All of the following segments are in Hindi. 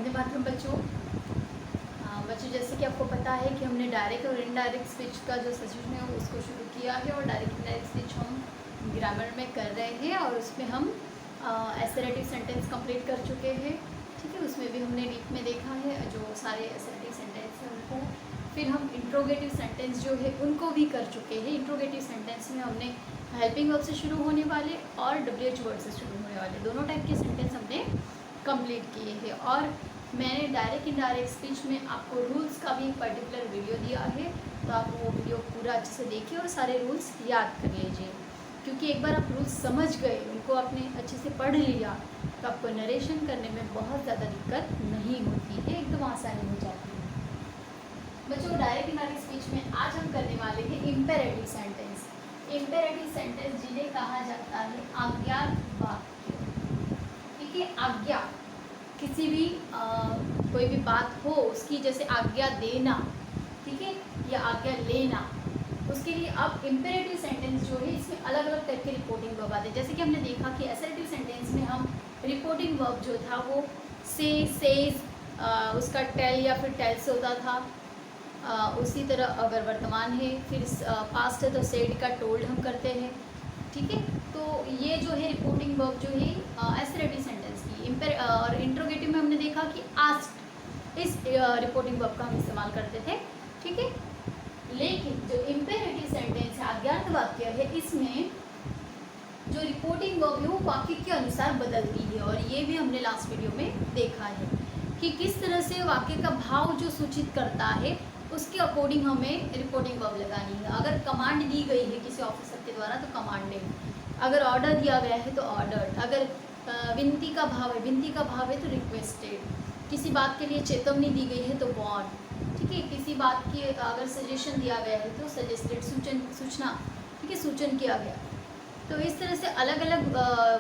वंदे मातरम बच्चों। बच्चों जैसे कि आपको पता है कि हमने डायरेक्ट और इनडायरेक्ट स्पीच का जो सेशन है उसको शुरू किया है और डायरेक्ट इनडायरेक्ट स्पीच हम ग्रामर में कर रहे हैं और उसमें हम एसरेटिव सेंटेंस कंप्लीट कर चुके हैं। ठीक है, उसमें भी हमने डीप में देखा है जो सारे एसरेटिव सेंटेंस हैं उनको। फिर हम इंट्रोगेटिव सेंटेंस जो है उनको भी कर चुके हैं। इंट्रोगेटिव सेंटेंस में हमने हेल्पिंग वर्ब से शुरू होने वाले और WH वर्ड से शुरू होने वाले दोनों टाइप के सेंटेंस हमने कंप्लीट किए हैं। और मैंने डायरेक्ट इनडायरेक्ट स्पीच में आपको रूल्स का भी एक पर्टिकुलर वीडियो दिया है, तो आप वो वीडियो पूरा अच्छे से देखिए और सारे रूल्स याद कर लीजिए, क्योंकि एक बार आप रूल्स समझ गए, उनको आपने अच्छे से पढ़ लिया, तो आपको नरेशन करने में बहुत ज़्यादा दिक्कत नहीं होती है, एकदम आसानी हो जाती है। बच्चों डायरेक्ट इनडायरेक्ट स्पीच में आज हम करने वाले हैं इम्पेरेटिव सेंटेंस। इम्पेरेटिव सेंटेंस जिन्हें कहा जाता है आज्ञात वाक्य। ठीक है, आज्ञा किसी भी कोई भी बात हो उसकी, जैसे आज्ञा देना, ठीक है, या आज्ञा लेना, उसके लिए अब इम्पेरेटिव सेंटेंस जो है इसमें अलग अलग टाइप के रिपोर्टिंग वर्ब आते हैं। जैसे कि हमने देखा कि असर्टिव सेंटेंस में हम रिपोर्टिंग वर्ब जो था वो से, सेज, उसका टेल या फिर टेल से होता था। उसी तरह अगर वर्तमान है फिर पास्ट है तो सेड का टोल्ड हम करते हैं। ठीक है, तो ये जो है रिपोर्टिंग वर्ब जो है एसरेटिव सेंटेंस की। और इंट्रोगेटिव में हमने देखा कि आस्क्ड, इस रिपोर्टिंग वर्ब का हम इस्तेमाल करते थे। ठीक है, लेकिन जो इम्पेरेटिव सेंटेंस है आज्ञात वाक्य है, इसमें जो रिपोर्टिंग वर्ब है वो वाक्य के अनुसार बदलती है। और ये भी हमने लास्ट वीडियो में देखा है कि किस तरह से वाक्य का भाव जो सूचित करता है उसके अकॉर्डिंग हमें रिपोर्टिंग वर्ब लगानी है। अगर कमांड दी गई है किसी ऑफिसर के द्वारा तो कमांडेड, अगर ऑर्डर दिया गया है तो ऑर्डर्ड, अगर विनती का भाव है, विनती का भाव है तो रिक्वेस्टेड, किसी बात के लिए चेतावनी दी गई है तो वार्न। ठीक है, किसी बात की अगर सजेशन दिया गया है तो सजेस्टेड, सूचना, ठीक है, सूचन किया गया। तो इस तरह से अलग अलग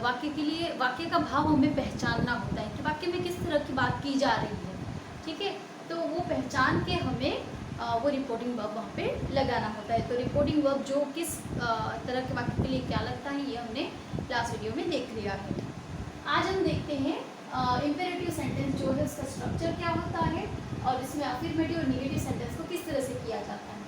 वाक्य के लिए वाक्य का भाव हमें पहचानना होता है कि वाक्य में किस तरह की बात की जा रही है। ठीक है, तो वो पहचान के हमें वो रिपोर्टिंग वर्ब वहाँ पे लगाना होता है। तो रिपोर्टिंग वर्ब जो किस तरह के वाक्य के लिए क्या लगता है ये हमने लास्ट वीडियो में देख लिया है। आज हम देखते हैं इम्पेरेटिव सेंटेंस जो है उसका स्ट्रक्चर क्या होता है और इसमें अफर्मेटिव और नेगेटिव सेंटेंस को किस तरह से किया जाता है।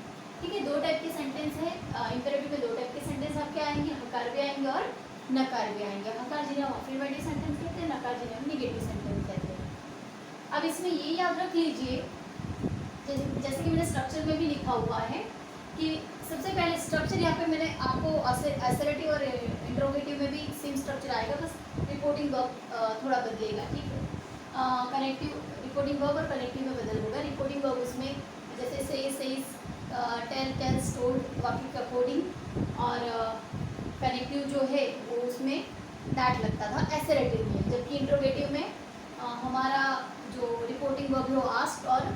ठीक है, दो टाइप के सेंटेंस है इम्पेरेटिव में, दो टाइप के सेंटेंस आपके आएंगे, हकार भी आएंगे और नकार भी आएंगे। हकार जिन्हें हम अफर्मेटिव सेंटेंस कहते हैं, नकार जिन्हें हम नेगेटिव सेंटेंस कहते हैं। अब इसमें ये याद रख लीजिए, जैसे कि मैंने स्ट्रक्चर में भी लिखा हुआ है कि सबसे पहले स्ट्रक्चर यहाँ पे मैंने आपको असर्टिव और इंट्रोगेटिव में भी सेम स्ट्रक्चर आएगा, बस रिपोर्टिंग वर्ब थोड़ा बदलेगा। ठीक है, कनेक्टिव रिपोर्टिंग वर्ब और कनेक्टिव में बदल होगा। रिपोर्टिंग वर्ब उसमें जैसे सेज, टेल, टेल्स, टोल्ड वाक्य के अकॉर्डिंग, और कनेक्टिव जो है वो उसमें दैट लगता था असर्टिव में, जबकि इंट्रोगेटिव में हमारा जो रिपोर्टिंग वर्ब है वो आस्क्ड और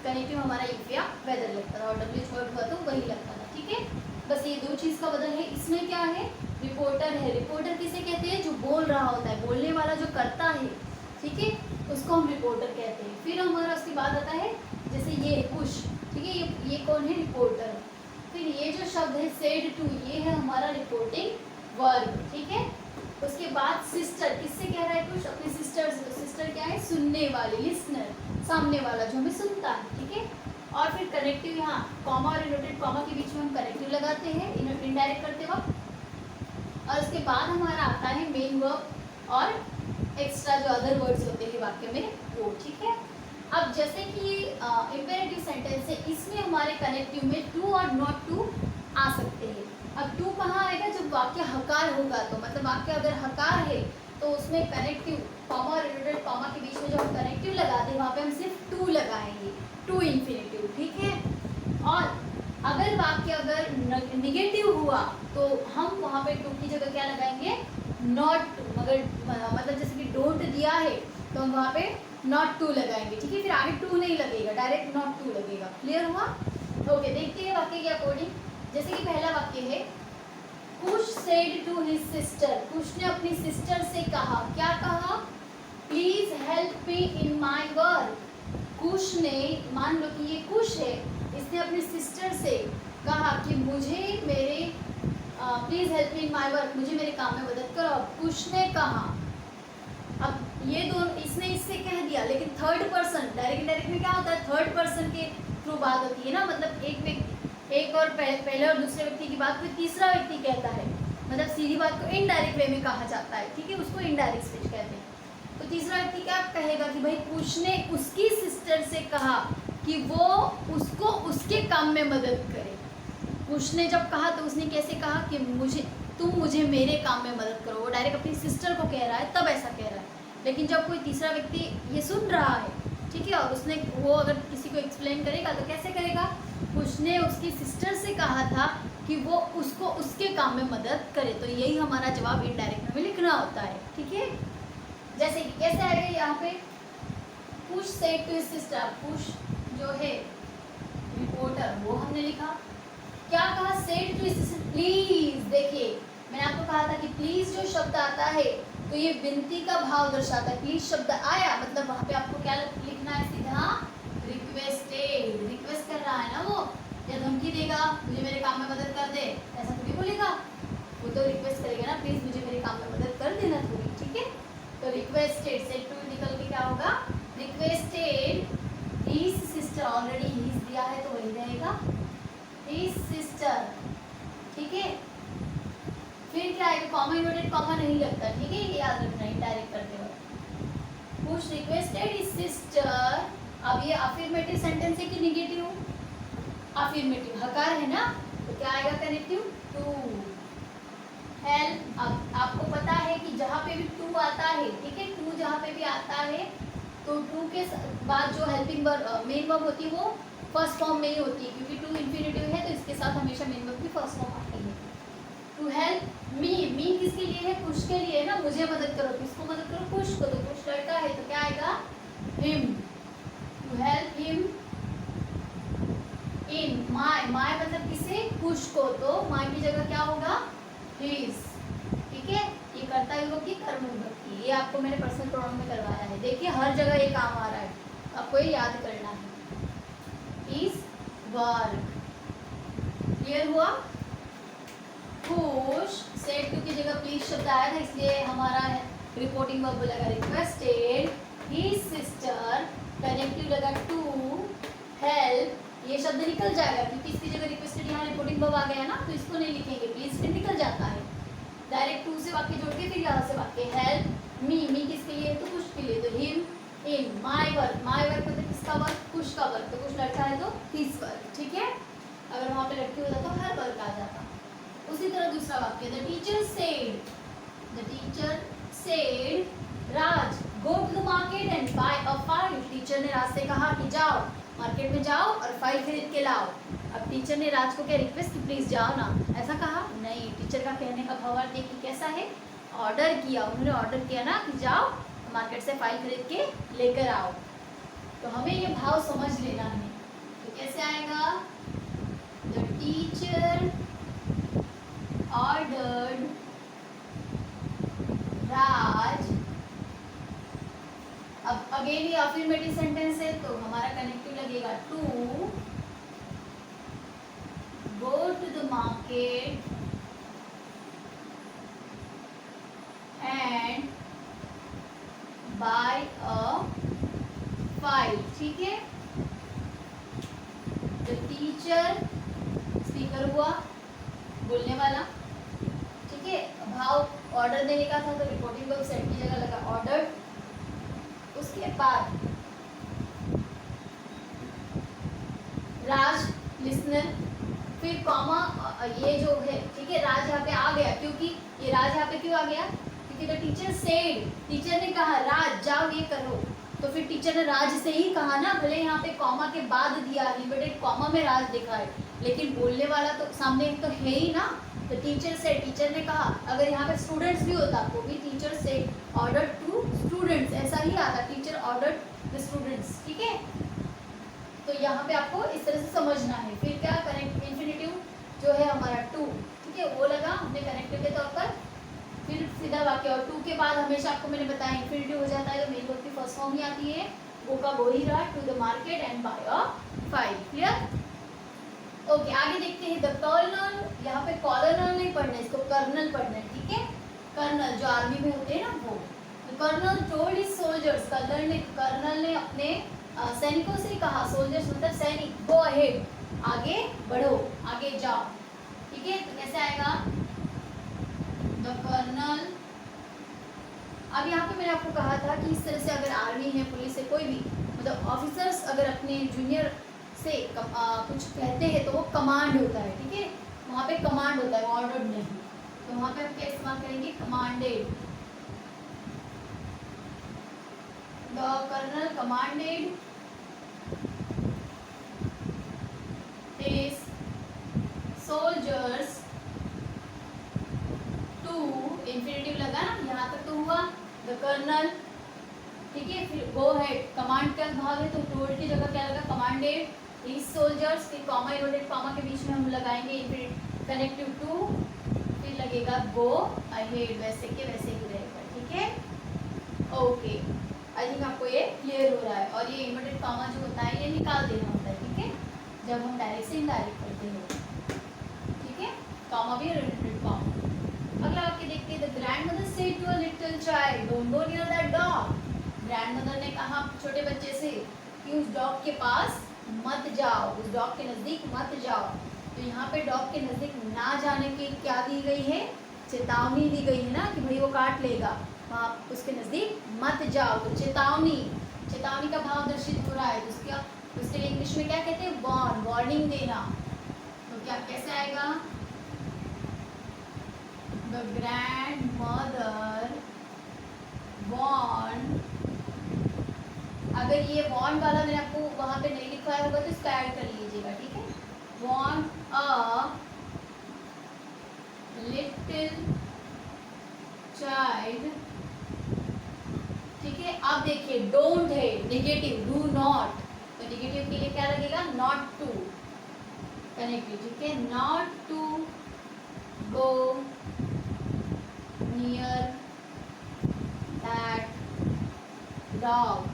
कनेक्टिव हमारा इफ या वेदर लगता था और WH वर्ड हुआ तो वही लगता था। ठीक है, बस ये दो चीज़ का बदल है। इसमें क्या है, रिपोर्टर है। रिपोर्टर किसे कहते हैं, जो बोल रहा होता है, बोलने वाला जो करता है, ठीक है, उसको हम रिपोर्टर कहते हैं। फिर हमारा उसके बाद आता है जैसे ये पुश, ठीक है, ये कौन है, रिपोर्टर। फिर ये जो शब्द है सेड टू, ये है हमारा रिपोर्टिंग वर्ब। ठीक है, उसके बाद सिस्टर, किससे कह रहा है कुछ, अपनी सिस्टर से। तो सिस्टर क्या है, सुनने वाली, लिसनर, सामने वाला जो हमें सुनता है। ठीक है, और फिर कनेक्टिव, यहाँ कॉमा और इनवर्टेड कॉमा के बीच में हम कनेक्टिव लगाते हैं इनडायरेक्ट करते वक्त। और उसके बाद हमारा आता है मेन वर्ब और एक्स्ट्रा जो अदर वर्ड्स होते हैं वाक्य में वो। ठीक है, अब जैसे कि इम्पेरेटिव सेंटेंस है, इसमें हमारे कनेक्टिव में टू और नॉट टू आ सकते हैं। अब टू कहाँ आएगा, जब वाक्य हकार होगा, तो मतलब वाक्य अगर हकार है तो उसमें कनेक्टिव कॉमा और इनवर्टेड कॉमा के बीच में जो हम कनेक्टिव लगाते हैं वहाँ पे हम सिर्फ टू लगाएंगे, टू इन्फिनेटिव। ठीक है, और अगर वाक्य अगर निगेटिव हुआ तो हम वहाँ पे टू की जगह क्या लगाएंगे, नॉट टू। मगर मतलब जैसे कि डोंट दिया है तो हम वहाँ पे नॉट टू लगाएंगे। ठीक है, फिर आगे टू नहीं लगेगा, डायरेक्ट नॉट टू लगेगा। क्लियर हुआ? ओके, देखते हैं वाक्य के अकॉर्डिंग। जैसे कि पहला वाक्य है, Kush said to his sister, Kush ने अपनी सिस्टर से कहा, क्या कहा, please help me in my work. Kush ने, मान लो कि ये कुश है, इसने अपनी सिस्टर से कहा कि मुझे मेरे please help me in my work, मुझे मेरे काम में मदद करो। अब कुश ने कहा, अब ये दोनों इसने इससे कह दिया, लेकिन थर्ड पर्सन डायरेक्ट इनडायरेक्ट में क्या होता है, थर्ड पर्सन के थ्रू बात होती है ना, मतलब एक और पहले और दूसरे व्यक्ति की बात कोई तीसरा व्यक्ति कहता है, मतलब सीधी बात को इनडायरेक्ट वे में कहा जाता है, ठीक है, उसको इनडायरेक्ट स्पीच कहते हैं। तो तीसरा व्यक्ति क्या कहेगा कि भाई कुश ने उसकी सिस्टर से कहा कि वो उसको उसके काम में मदद करे। कुश ने जब कहा तो उसने कैसे कहा कि तुम मुझे मेरे काम में मदद करो, वो डायरेक्ट अपनी सिस्टर को कह रहा है, तब ऐसा कह रहा है। लेकिन जब कोई तीसरा व्यक्ति ये सुन रहा है, ठीक है, और उसने वो अगर किसी को एक्सप्लेन करेगा तो कैसे करेगा, उसने उसकी सिस्टर से कहा था कि वो उसको उसके काम में मदद करे, तो यही हमारा जवाब इनडायरेक्ट में लिखना होता है, ठीक है। जैसे कि कैसे आएगा यहाँ पे, push said to his sister, push जो है रिपोर्टर वो हमने लिखा, क्या कहा, said to his sister please. देखिए मैंने आपको कहा था कि प्लीज जो शब्द आता है तो ये विनती का भाव दर्शाता है, प्लीज शब्द आया मतलब वहाँ पे आपको क्या लिखना है, सीधा रिक्वेस्टेड, रिक्वेस्ट कर रहा है ना वो, या धमकी देगा मुझे मेरे काम में मदद कर दे, ऐसा थोड़ी बोलेगा, वो तो रिक्वेस्ट करेगा ना, प्लीज मुझे मेरे काम में मदद कर देना थोड़ी, ठीक है। तो रिक्वेस्टेड सेड टू निकल के क्या होगा, requested his sister, already his दिया है तो वही रहेगा, हिज सिस्टर, ठीक है। फिर क्या आएगा, कॉमा इन्वर्टेड कॉमा नहीं लगता, ठीक है, ये याद रखना इनडायरेक्ट करते वक्त। पुश रिक्वेस्टेड हिज सिस्टर, अब ये अफर्मेटिव सेंटेंस है कि नेगेटिव, अफर्मेटिव हकार है ना, तो क्या आएगा कनेक्टिव, टू हेल्प। अब आपको पता है कि जहाँ पे भी टू आता है, ठीक है, टू जहाँ पे भी आता है तो टू के बाद जो हेल्पिंग वर्ब मेन वर्ब होती है वो फर्स्ट फॉर्म में ही होती है, क्योंकि टू इन्फिनेटिव है तो इसके साथ हमेशा मेन वर्ब की फर्स्ट फॉर्म आती है। टू हेल्प मी किसके लिए है, पुश के लिए है ना, मुझे मदद करो, किसको मदद करो, पुश को, तो पुश लड़का है तो क्या आएगा, him, to help him in my, my मतलब किसे, पुश को, तो माय की जगह क्या होगा, हिज, ठीक है। ये कर्ता विभक्ति कर्म विभक्ति, ये आपको मैंने पर्सनल प्रोनाउन में करवाया है, देखिए हर जगह ये काम आ रहा है, आपको ये याद करना है। इज वर्क, क्लियर हुआ। पुश सेड टू की जगह प्लीज शब्द आया था, इसलिए हमारा रिपोर्टिंग वर्ब लगा रिक्वेस्टेड हिज सिस्टर, कनेक्टिव लगा टू, हेल्प, ये शब्द निकल जाएगा क्योंकि इसकी जगह रिक्वेस्टेड यहाँ रिपोर्टिंग वर्ब आ गया ना, तो इसको नहीं लिखेंगे, प्लीज फिर निकल जाता है, डायरेक्ट टू से वाक्य जोड़ के फिर यहाँ से वाक्य, हेल्प मी किसके लिए, तो कुश के लिए, तो हिम इन माय वर्क मतलब किसका वर्क, कुश का वर्क, तो कुश लड़का है तो हिज वर्क, ठीक है। अगर वहाँ पे लड़की होता तो हर वर्क आ जाता। उसी तरह दूसरा वाक्य, the teacher said Raj go to the market and buy a file, teacher ने राज से कहा कि जाओ मार्केट में जाओ और फाइल खरीद के लाओ। अब टीचर ने राज को क्या रिक्वेस्ट की, प्लीज जाओ ना, ऐसा कहा नहीं, टीचर का कहने का भावार्थ देखिए कैसा है, ऑर्डर किया, उन्होंने ऑर्डर किया ना कि जाओ मार्केट से फाइल खरीद के लेकर आओ, तो हमें ये भाव समझ लेना है। तो कैसे आएगा, द टीचर ऑर्डर्ड राज, अब अगेन ये अफर्मेटिव सेंटेंस है तो हमारा कनेक्टिव लगेगा to go to the market and buy a file, ठीक है। द टीचर स्पीकर हुआ बोलने वाला, ठीक है, भाव ऑर्डर देने का था तो रिपोर्टिंग वर्ब सेड की जगह लगा ऑर्डर, उसके बाद राज लिसनर, फिर कॉमा ये जो है, ठीक है, राज यहाँ पे आ गया, क्योंकि ये राज यहाँ पे क्यों आ गया, क्योंकि द टीचर सेड, टीचर ने कहा राज जाओ ये करो, तो फिर टीचर ने राज से ही कहा ना, भले यहाँ पे कॉमा के बाद दिया इन्वर्टेड कॉमा में राज लिखा है, लेकिन बोलने वाला तो सामने तो है ही ना, तो टीचर से, टीचर ने कहा, अगर यहाँ पे स्टूडेंट्स भी होता तो भी टीचर से ऑर्डर टू स्टूडेंट्स ऐसा ही आता, टीचर ऑर्डर द स्टूडेंट्स, ठीक है। तो यहाँ पे आपको इस तरह से समझना है। फिर क्या, कनेक्ट इन्फिनेटिव जो है हमारा टू, ठीक है, वो लगा हमने कनेक्टिव के तौर पर, फिर सीधा वाक्य, और टू के बाद हमेशा आपको मैंने बताया इन्फिनेटिव हो जाता है तो मेन वर्ब की फर्स्ट फॉर्म ही आती है, वो का वो ही रहा, to the market and buy a file, clear. Okay, आगे देखते हैं, द कर्नल, यहाँ पे कॉलोनल नहीं पढ़ना है, इसको कर्नल पढ़ना है, ठीक है, कर्नल जो आर्मी में होते हैं ना वो, colonel told his soldiers, colonel ने अपने सैनिकों से कहा, सोल्जर्स मतलब सैनिक, गो अहेड, आगे बढ़ो, आगे जाओ। ठीक है, तो कैसे आएगा, द कर्नल। अब यहाँ पे मैंने आपको कहा था कि इस तरह से अगर आर्मी है, पुलिस है, कोई भी मतलब ऑफिसर्स अगर अपने जूनियर से कुछ कहते हैं तो वो कमांड होता है। ठीक है, वहाँ पे कमांड होता है, ऑर्डर नहीं। तो वहाँ पे हम क्या इस्तेमाल करेंगे, commanded. The colonel commanded his soldiers to, infinitive लगा ना, यहाँ तक तो हुआ द कर्नल। ठीक है, फिर गो हेड, कमांड का भाग है तो टोल्ड की जगह क्या लगा, कमांडेड हिज सोल्जर्स, फिर कॉमा इन्वर्टेड कॉमा के बीच में हम लगाएंगे कनेक्टिव टू, फिर लगेगा गो अहेड, वैसे के वैसे ही रहेगा। ठीक है, ओके, आई थिंक आपको ये क्लियर हो रहा है। और ये इन्वर्टेड कॉमा जो होता है ये निकाल देना होता है। ठीक है, जब हम डायरेक्ट से इनडायरेक्ट करते हैं। ठीक है, कॉमा भी इन्वर्टेड कॉमा। अगला वाक्य देखते हैं, the grandmother said to a little child, don't go near that dog. Grandmother ने कहा छोटे बच्चे से कि उस डॉग के पास मत जाओ, उस डॉग के नज़दीक मत जाओ। तो यहाँ पे डॉग के नज़दीक ना जाने की क्या दी गई है, चेतावनी दी गई है ना, कि भाई वो काट लेगा, वहाँ उसके नज़दीक मत जाओ। तो चेतावनी, चेतावनी का भाव दर्शित हो रहा है, तो उसके लिए इंग्लिश में क्या कहते हैं, वार्न, वार्निंग देना। तो क्या कैसे आएगा, द ग्रैंड मदर वार्न। अगर ये वॉर्न वाला मैंने आपको वहाँ पे नहीं लिखवाया होगा तो इसका ऐड कर लीजिएगा। ठीक है, वॉर्न अ लिटिल चाइल्ड। ठीक है, अब देखिए डोंट है नेगेटिव, डू नॉट, तो नेगेटिव के लिए क्या लगेगा, नॉट टू, कनेक्टिव। ठीक है, not to go near that dog.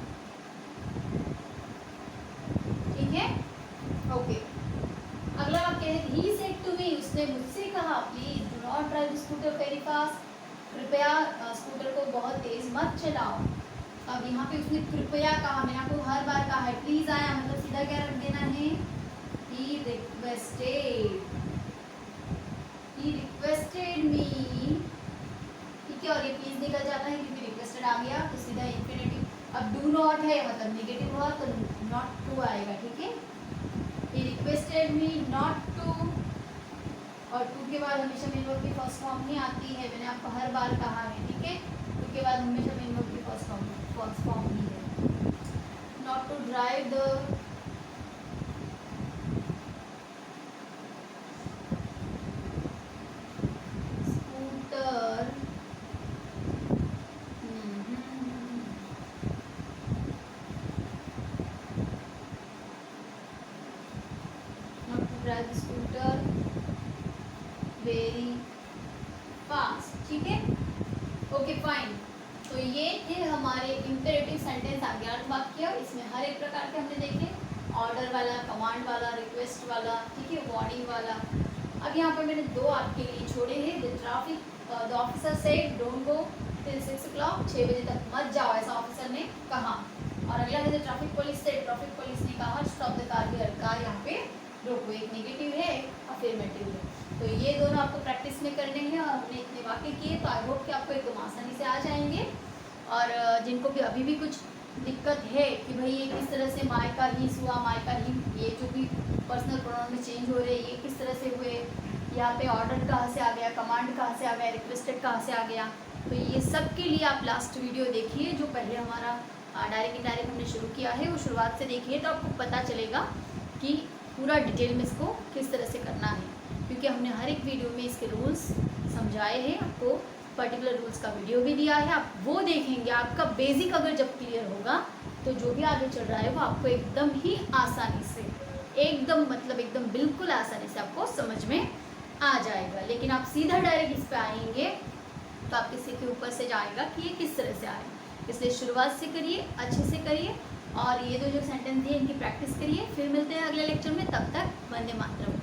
ठीक है, ओके। अगला वाक्य है, ही सेड टू मी, उसने मुझसे कहा, please do not drive the scooter very fast, कृपया स्कूटर को बहुत तेज मत चलाओ। अब यहाँ पे उसने कृपया कहा, मैंने आपको हर बार कहा है, प्लीज आया मतलब सीधा क्या रख देना है, ही रिक्वेस्टेड मी। ठीक है, और ये प्लीज निकल जाता है क्योंकि रिक्वेस्टेड आ गया तो सीधा इंफिनिटिव। अब डू नॉट है मतलब नेगेटिव हुआ तो नॉट टू आएगा। ठीक है, he requested me not to, और टू के बाद हमेशा मेन वर्ब की फर्स्ट फॉर्म ही आती है, मैंने आपको हर बार कहा है। ठीक है, टू के बाद हमेशा मेन वर्ब की फर्स्ट फॉर्म ही है। Not to drive the scooter, drive scooter very fast. ठीक है, ओके फाइन। तो ये थे हमारे इंपेरेटिव सेंटेंस अज्ञात वाक्य। इसमें हर एक प्रकार के हमने देखे, ऑर्डर वाला, कमांड वाला, रिक्वेस्ट वाला, ठीक है, वार्निंग वाला। अब यहाँ पर मैंने दो आपके लिए छोड़े हैं। The officer said don't go till 6 o'clock, 6 बजे तक मत जाओ, ऐसा ऑफिसर ने कहा। और अगला है द ट्रैफिक पुलिस से, ट्रैफिक पुलिस ने कहा स्टॉप द कार, कार यहाँ पे रोको। एक नेगेटिव है, अफर्मेटिव है। तो ये दोनों आपको प्रैक्टिस में करने हैं और हमने इतने वाक्य किए, तो आई होप कि आपको एकदम आसानी से आ जाएंगे। और जिनको भी अभी भी कुछ दिक्कत है कि भाई ये किस तरह से माय का ही हुआ, माय का ही, ये जो भी पर्सनल प्रोनाउन में चेंज हो रहे हैं ये किस तरह से हुए, यहाँ पे ऑर्डर कहाँ से आ गया, कमांड कहाँ से आ गया, रिक्वेस्टेड कहाँ से आ गया, तो ये सब के लिए आप लास्ट वीडियो देखिए जो पहले हमारा डायरेक्ट इनडायरेक्ट हमने शुरू किया है, वो शुरुआत से देखिए तो आपको पता चलेगा कि पूरा डिटेल में इसको किस तरह से करना है, क्योंकि हमने हर एक वीडियो में इसके रूल्स समझाए हैं, आपको पर्टिकुलर रूल्स का वीडियो भी दिया है, आप वो देखेंगे। आपका बेसिक अगर जब क्लियर होगा तो जो भी आगे चल रहा है वो आपको एकदम ही आसानी से, एकदम मतलब एकदम बिल्कुल आसानी से आपको समझ में आ जाएगा। लेकिन आप सीधा डायरेक्ट इस पे आएंगे तो आप किसी के ऊपर से जाएगा कि ये किस तरह से आए, इसलिए शुरुआत से करिए, अच्छे से करिए और ये दो जो सेंटेंस दिए इनकी प्रैक्टिस करिए। फिर मिलते हैं अगले लेक्चर में, तब तक वंदे मातरम।